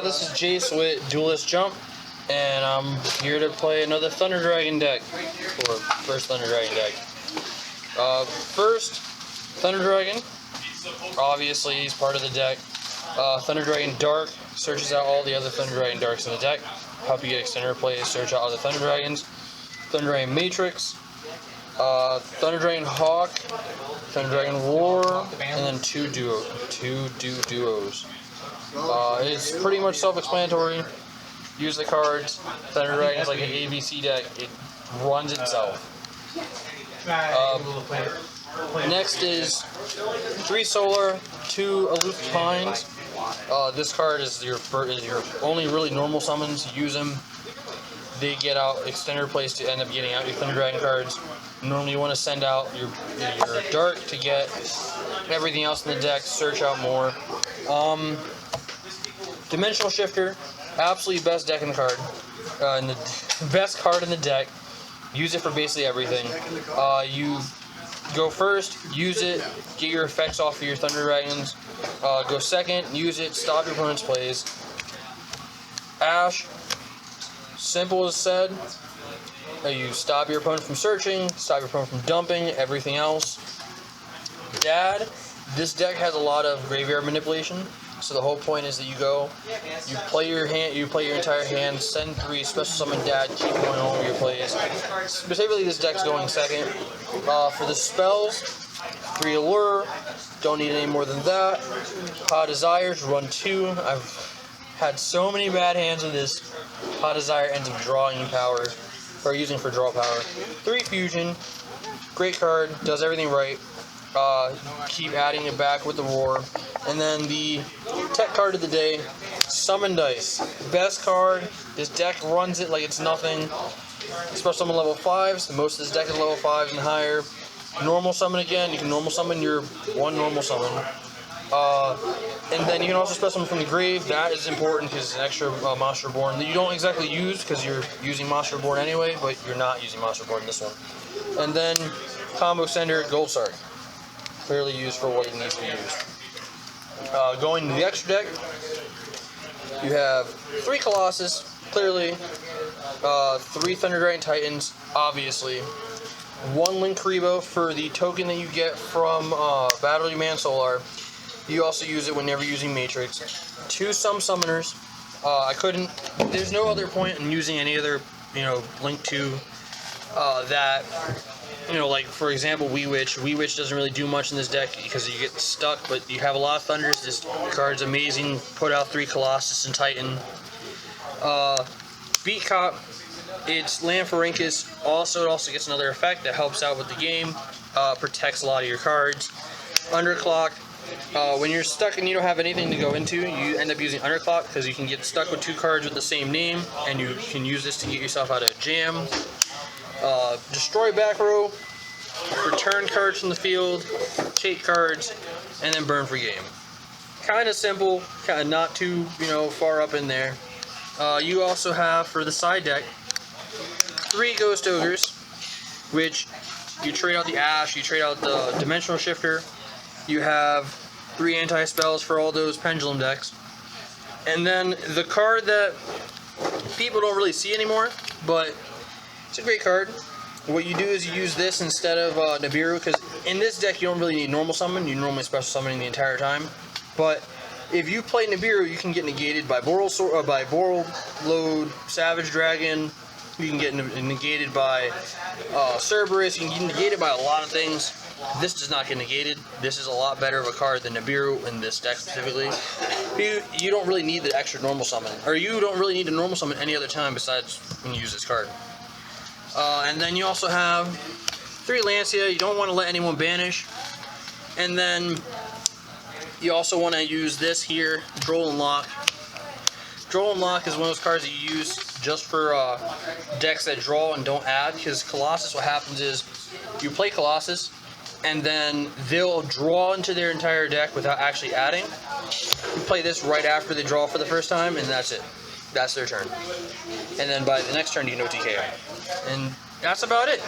This is Jace with Duelist Jump, and I'm here to play another Thunder Dragon deck, or first Thunder Dragon deck. First, Thunder Dragon, obviously he's part of the deck. Thunder Dragon Dark searches out all the other Thunder Dragon Darks in the deck, help you get extended plays, search out other Thunder Dragons. Thunder Dragon Matrix, Thunder Dragon Hawk, Thunder Dragon War, and then two duos. It's pretty much self-explanatory. Use the cards. Thunder Dragon is like an ABC deck. It runs itself. Next is 3 Solar, 2 Aloof Pines. This card is your only really normal summons. Use them. They get out extender plays to end up getting out your Thunder Dragon cards. Normally you want to send out your Dark to get everything else in the deck, search out more. Dimensional Shifter, absolutely best deck in the card. Best card in the deck. Use it for basically everything. You go first, use it, get your effects off of your Thunder Dragons. Go second, use it, stop your opponent's plays. Ash, simple as said. You stop your opponent from searching, stop your opponent from dumping, everything else. Dad, this deck has a lot of graveyard manipulation, so the whole point is that you play your entire hand, send 3, special summon Dad, keep going on with your plays. Specifically, this deck's going second. For the spells, 3 Allure, don't need any more than that. Hot Desires, run 2. I've had so many bad hands with this. Hot Desire ends up drawing you power, or using for draw power. 3 Fusion, great card, does everything right. Keep adding it back with the Roar. And then the tech card of the day, Summon Dice. Best card. This deck runs it like it's nothing. Special summon level 5s. Most of this deck is level 5s and higher. Normal summon again. You can normal summon your 1 normal summon. And then you can also special summon from the grave. That is important because it's an extra Monster Reborn that you don't exactly use because you're using Monster Reborn anyway, but you're not using Monster Reborn in this one. And then Combo Sender, Gold Sark. Clearly used for what it needs to be used. Going to the extra deck, you have 3 Colossus, clearly, 3 Thunder Dragon Titans, obviously, 1 Linkuriboh for the token that you get from Battle You Mansolar. You also use it whenever using Matrix. 2 Summoners. There's no other point in using any other, Link to that. Like for example, Wee Witch. Wee Witch doesn't really do much in this deck because you get stuck, but you have a lot of Thunders. This card's amazing. Put out 3 Colossus and Titan. Beat Cop. It's Lampharinkus. It also gets another effect that helps out with the game. Protects a lot of your cards. Underclock. When you're stuck and you don't have anything to go into, you end up using Underclock because you can get stuck with 2 cards with the same name, and you can use this to get yourself out of a jam. Destroy back row, return cards from the field, take cards, and then burn for game. Kind of simple, kind of not too, far up in there. You also have, for the side deck, 3 Ghost Ogres, which you trade out the Ash, you trade out the Dimensional Shifter. You have 3 anti-spells for all those Pendulum decks. And then the card that people don't really see anymore, but it's a great card. What you do is you use this instead of Nibiru, because in this deck you don't really need normal summon. You normally special summoning the entire time. But if you play Nibiru, you can get negated by Boral Load, Savage Dragon. You can get negated by Cerberus. You can get negated by a lot of things. This does not get negated. This is a lot better of a card than Nibiru in this deck specifically. You don't really need the extra normal summon, or you don't really need to normal summon any other time besides when you use this card. And then you also have 3 Lancia. You don't want to let anyone banish. And then you also want to use this here, Droll and Lock. Droll and Lock is one of those cards that you use just for decks that draw and don't add, because Colossus, what happens is you play Colossus, and then they'll draw into their entire deck without actually adding. You play this right after they draw for the first time, and that's it. That's their turn. And then by the next turn, you can TKO. And that's about it.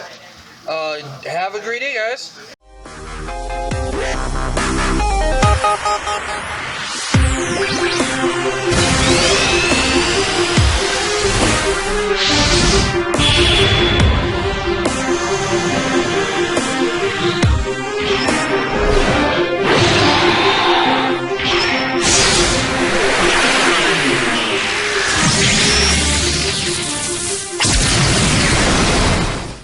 Have a great day, guys.